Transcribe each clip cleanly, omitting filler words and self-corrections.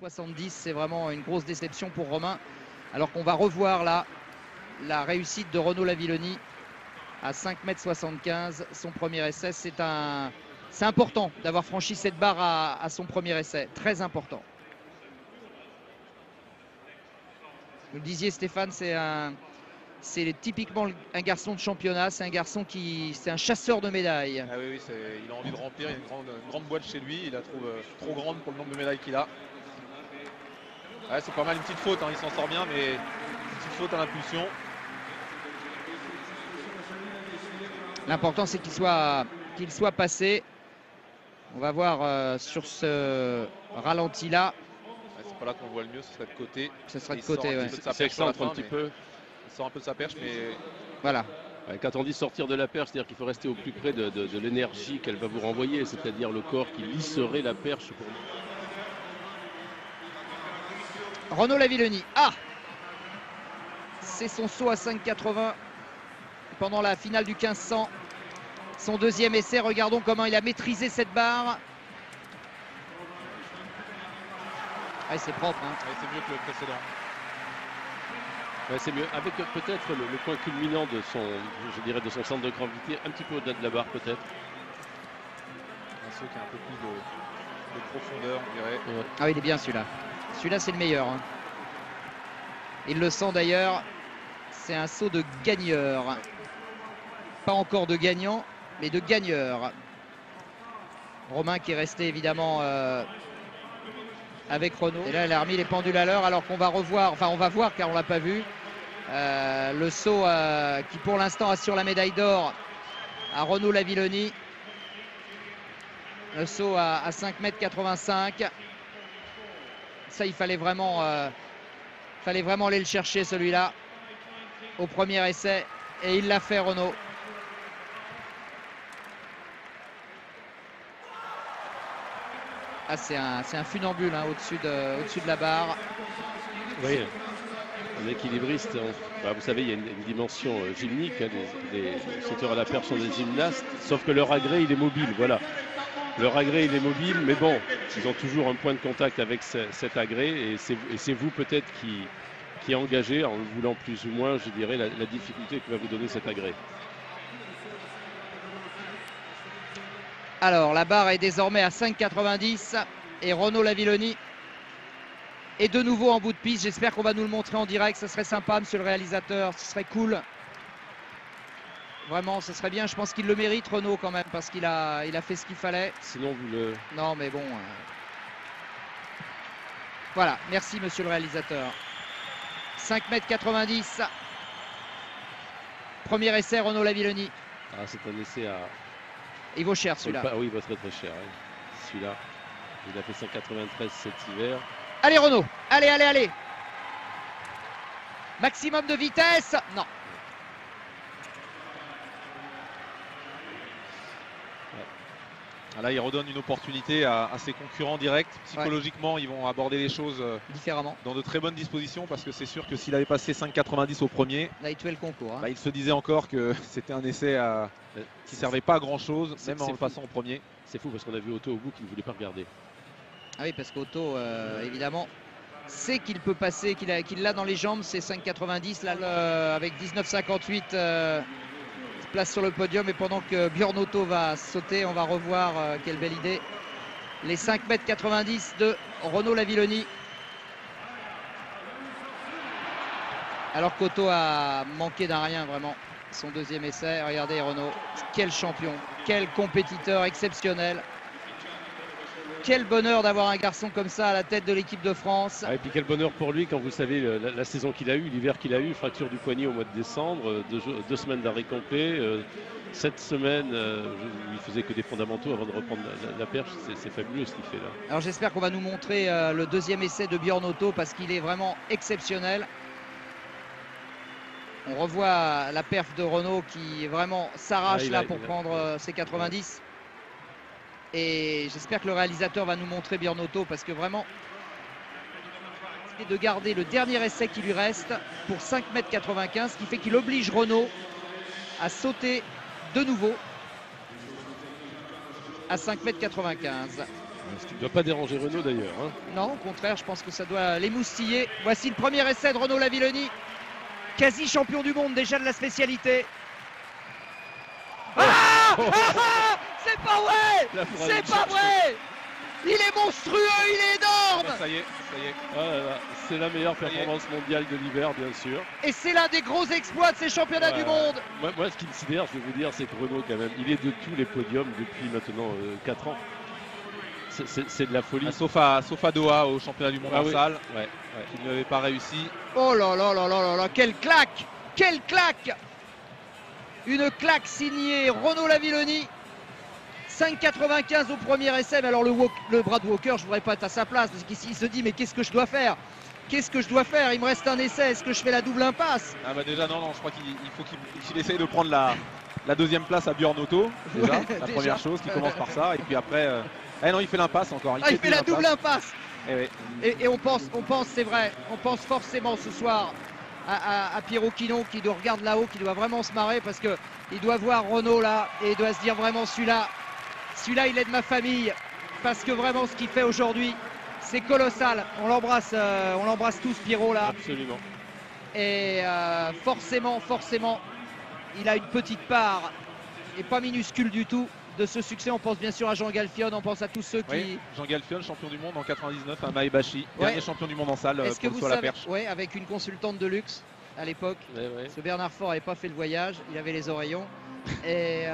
5,70 m, c'est vraiment une grosse déception pour Romain. Alors qu'on va revoir là la réussite de Renaud Lavillenie à 5,75 m, son premier essai. C'est important d'avoir franchi cette barre à son premier essai, très important. Vous le disiez Stéphane, c'est typiquement un garçon de championnat, c'est un garçon c'est un chasseur de médailles. Ah oui, il a envie de remplir, il y a une grande boîte chez lui, il la trouve trop grande pour le nombre de médailles qu'il a. Ouais, c'est pas mal, une petite faute, hein, il s'en sort bien, mais une petite faute à l'impulsion. L'important c'est qu'il soit passé. On va voir sur ce ralenti là. Ouais, c'est pas là qu'on voit le mieux, ce serait de côté. Ce serait de côté, ouais. Ça excentre un petit peu. Il sort un peu de sa perche, mais... Voilà. Ouais, quand on dit sortir de la perche, c'est-à-dire qu'il faut rester au plus près de l'énergie qu'elle va vous renvoyer, c'est-à-dire le corps qui lisserait la perche. Renaud Lavillenie. Ah, c'est son saut à 5,80 pendant la finale du 1500. Son deuxième essai, regardons comment il a maîtrisé cette barre. Ah, c'est propre. Hein. Ouais, c'est mieux que le précédent. Ouais, c'est mieux. Avec peut-être le point culminant de son centre de gravité, un petit peu au-delà de la barre peut-être. Un saut qui a un peu plus de profondeur, on dirait. Ouais. Ah oui, il est bien celui-là. Celui-là, c'est le meilleur. Hein. Il le sent d'ailleurs. C'est un saut de gagneur. Pas encore de gagnant, mais de gagneur. Romain qui est resté évidemment avec Renaud. Et là, elle a remis les pendules à l'heure alors qu'on va revoir, enfin on va voir car on l'a pas vu. Le saut qui pour l'instant assure la médaille d'or à Renaud Lavillenie. Le saut à 5,85 m. Ça, il fallait vraiment aller le chercher celui-là au premier essai. Et il l'a fait, Renaud. Ah, c'est un funambule hein, au-dessus de la barre. Oui, un équilibriste. Vous savez, il y a une dimension gymnique. Hein, les sauteurs à la perche sont des gymnastes, sauf que leur agrès, il est mobile. Voilà. Leur agrès, il est mobile, mais bon, ils ont toujours un point de contact avec cet agrès. Et c'est vous peut-être qui engagez, en le voulant plus ou moins, je dirais, la difficulté que va vous donner cet agrès. Alors, la barre est désormais à 5,90 et Renaud Lavillenie est de nouveau en bout de piste. J'espère qu'on va nous le montrer en direct. Ce serait sympa, monsieur le réalisateur. Ce serait cool. Vraiment, ce serait bien. Je pense qu'il le mérite, Renaud, quand même, parce qu'il a fait ce qu'il fallait. Sinon, vous le... Non, mais bon. Voilà. Merci, monsieur le réalisateur. 5,90 m. Premier essai, Renaud Lavillenie. Ah, c'est un essai à... Il vaut cher celui-là. Oui, il vaut très très cher. Oui. Celui-là, il a fait 193 cet hiver. Allez Renaud, allez, allez, allez. Maximum de vitesse. Non. Là, il redonne une opportunité à ses concurrents directs. Psychologiquement, ils vont aborder les choses différemment, dans de très bonnes dispositions, parce que c'est sûr que s'il avait passé 5,90 au premier, là, il tuait le concours. Hein. Il se disait encore que c'était un essai qui ne servait pas à grand-chose, même en le passant au premier. C'est fou parce qu'on a vu Otto au bout qui ne voulait pas regarder. Ah oui, parce qu'Otto, évidemment, sait qu'il peut passer, qu'il l'a dans les jambes, c'est 5,90. Là, avec 19,58. Place sur le podium, et pendant que Björn Otto va sauter, on va revoir quelle belle idée, les 5,90 m de Renaud Lavillenie, alors qu'Otto a manqué d'un rien vraiment son deuxième essai. Regardez Renaud, quel champion, quel compétiteur exceptionnel. Quel bonheur d'avoir un garçon comme ça à la tête de l'équipe de France. Ah, et puis quel bonheur pour lui quand vous savez la saison qu'il a eue, l'hiver qu'il a eu, fracture du poignet au mois de décembre, 2 semaines d'arrêt complet, 7 semaines, il faisait que des fondamentaux avant de reprendre la perche. C'est fabuleux ce qu'il fait là. Alors j'espère qu'on va nous montrer le deuxième essai de Björn Otto, parce qu'il est vraiment exceptionnel. On revoit la perf de Renaud qui vraiment s'arrache pour prendre ses 90. Et j'espère que le réalisateur va nous montrer Björn Otto, parce que vraiment, c'est de garder le dernier essai qui lui reste pour 5,95 m, ce qui fait qu'il oblige Renaud à sauter de nouveau à 5,95 m. Ce qui ne doit pas déranger Renault d'ailleurs. Hein. Non, au contraire, je pense que ça doit l'émoustiller. Voici le premier essai de Renaud Lavillenie, quasi champion du monde déjà de la spécialité. C'est pas vrai! C'est pas vrai! Il est monstrueux, il est énorme! Ça y est, ça y est. Ah, c'est la meilleure performance mondiale de l'hiver, bien sûr. Et c'est l'un des gros exploits de ces championnats du monde. Moi, ce qui me sidère, je vais vous dire, c'est que Renault, quand même, il est de tous les podiums depuis maintenant 4 ans. C'est de la folie. Sauf à Doha au championnat du monde en salle, ouais. qui n'avait pas réussi. Oh là là là là là là, quelle claque! Quelle claque! Une claque signée Renaud Lavillenie. 5,95 au premier essai. Mais alors le Brad Walker, je ne voudrais pas être à sa place parce qu'il se dit mais qu'est-ce que je dois faire? Qu'est-ce que je dois faire? Il me reste un essai. Est-ce que je fais la double impasse? Ah bah déjà non, je crois qu'il faut qu'il essaye de prendre la deuxième place à Björn Auto. Déjà, la première chose, qui commence par ça. Et puis après, non, il fait l'impasse encore. Il fait la double impasse. Et on pense, c'est vrai, on pense forcément ce soir à Pierrot Quinon qui doit regarder là-haut, qui doit vraiment se marrer parce qu'il doit voir Renault là et il doit se dire vraiment celui-là il est de ma famille parce que vraiment ce qu'il fait aujourd'hui c'est colossal. On l'embrasse tous Pierrot là. Absolument. Et forcément il a une petite part et pas minuscule du tout de ce succès. On pense bien sûr à Jean Galfione, on pense à tous ceux qui... Oui, Jean Galfione, champion du monde en 99 à Maebashi, dernier champion du monde en salle. Est-ce que vous savez, avec une consultante de luxe à l'époque, parce que Bernard Faure n'avait pas fait le voyage, il avait les oreillons, et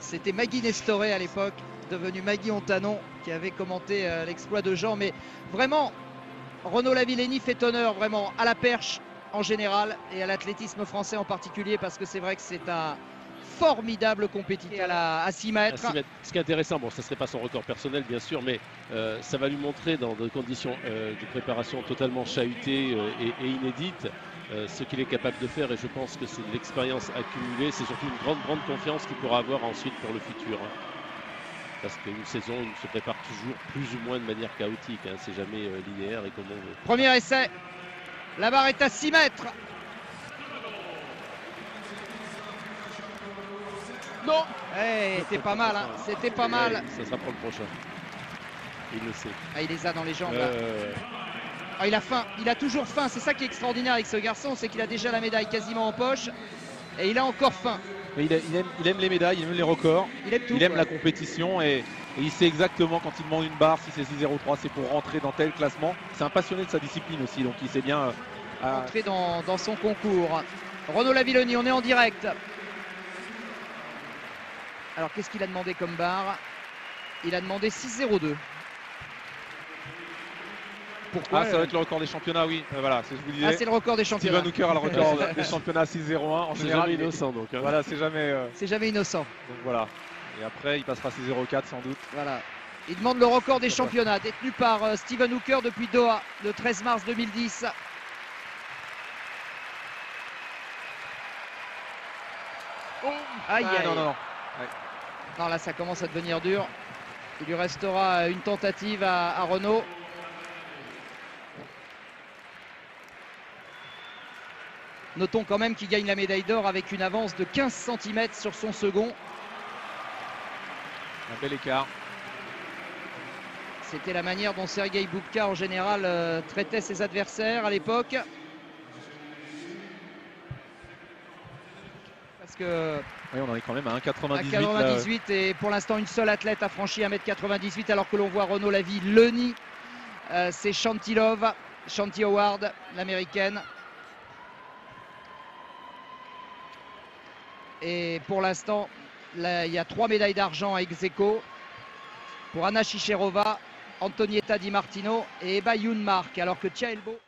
c'était Maggie Nestoré à l'époque, devenue Maggie Ontanon, qui avait commenté l'exploit de Jean. Mais vraiment, Renaud Lavillenie fait honneur vraiment à la perche en général et à l'athlétisme français en particulier, parce que c'est vrai que c'est un formidable compétiteur à 6 mètres. Ce qui est intéressant, bon, ça ne serait pas son record personnel bien sûr, mais ça va lui montrer dans des conditions de préparation totalement chahutées et inédites ce qu'il est capable de faire, et je pense que c'est de l'expérience accumulée, c'est surtout une grande confiance qu'il pourra avoir ensuite pour le futur. Hein. Parce qu'une saison, il se prépare toujours plus ou moins de manière chaotique, hein. C'est jamais linéaire et comme on veut. Premier essai, la barre est à 6 mètres. Non, c'était pas mal, hein. C'était pas mal. Ça sera pour le prochain. Il le sait. Ah, il les a dans les jambes. Là. Ah, il a faim, il a toujours faim. C'est ça qui est extraordinaire avec ce garçon, c'est qu'il a déjà la médaille quasiment en poche et il a encore faim. Mais il aime les médailles, il aime les records, il aime la compétition et il sait exactement quand il demande une barre, si c'est 6,03, c'est pour rentrer dans tel classement. C'est un passionné de sa discipline aussi, donc il sait bien rentrer dans son concours. Renaud Lavillenie, on est en direct. Alors qu'est-ce qu'il a demandé comme barre? Il a demandé 6,02. Pourquoi? ça va être le record des championnats, oui. Voilà, c'est ce que je vous disais. Ah, c'est le record des championnats. Steven Hooker a le record des championnats 6,01. En général, jamais innocent donc. Hein. Voilà, c'est jamais innocent. Donc voilà. Et après, il passera 6,04 sans doute. Voilà. Il demande le record des championnats détenu par Steven Hooker depuis Doha, le 13 mars 2010. Oh, aïe, aïe. Non. Ouais. Non, là, ça commence à devenir dur. Il lui restera une tentative à Renaud. Notons quand même qu'il gagne la médaille d'or avec une avance de 15 cm sur son second. Un bel écart. C'était la manière dont Sergei Bubka en général traitait ses adversaires à l'époque. Parce que oui, on en est quand même à 1,98. 1,98 et pour l'instant une seule athlète a franchi 1,98 m alors que l'on voit Renaud Lavillenie. C'est Shanti Howard, l'américaine. Et pour l'instant, il y a 3 médailles d'argent ex aequo pour Anna Chicherova, Antonietta Di Martino et Eba Younmark, alors que Tia Elbo